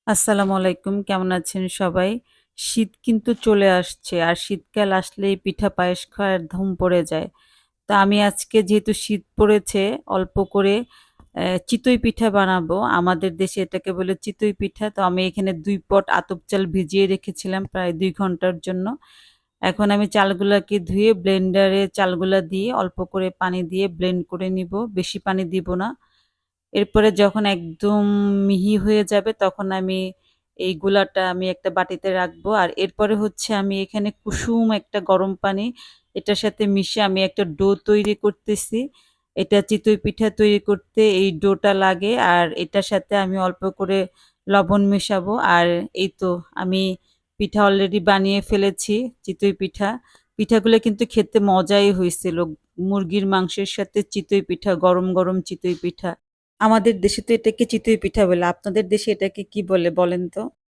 আসসালামু আলাইকুম। কেমন আছেন সবাই? শীত কিন্তু চলে আসছে। আর শীতকাল আসলেই পিঠা পায়েস খাওয়ার ধুম পড়ে যায়। তো আমি আজকে যেহেতু শীত পড়েছে অল্প করে চিতই পিঠা বানাবো। আমাদের দেশে এটাকে বলে চিতই পিঠা। তো আমি এখানে ২ পট আতপ চাল ভিজিয়ে রেখেছিলাম প্রায় ২ ঘন্টার জন্য। এখন আমি চালগুলাকে ধুয়ে ব্লেন্ডারে চালগুলা দিয়ে অল্প করে পানি দিয়ে ব্লেন্ড করে নিবো। বেশি পানি দিব না। এরপরে যখন একদম মিহি হয়ে যাবে তখন আমি এই গুলাটা আমি একটা বাটিতে রাখবো। আর এরপরে হচ্ছে আমি এখানে কুসুম একটা গরম পানি এটার সাথে মিশিয়ে আমি একটা ডো তৈরি করতেছি। এটা চিতই পিঠা তৈরি করতে এই ডোটা লাগে। আর এটার সাথে আমি অল্প করে লবণ মেশাবো। আর এই তো আমি পিঠা অলরেডি বানিয়ে ফেলেছি, চিতই পিঠা। পিঠাগুলো কিন্তু খেতে মজাই হইছিল। মুরগির মাংসের সাথে চিতই পিঠা, গরম, গরম চিতই পিঠা। আমাদের দেশে তো এটাকে চিতই পিঠা বলে। আপনাদের দেশে এটাকে কি বলে বলেন তো?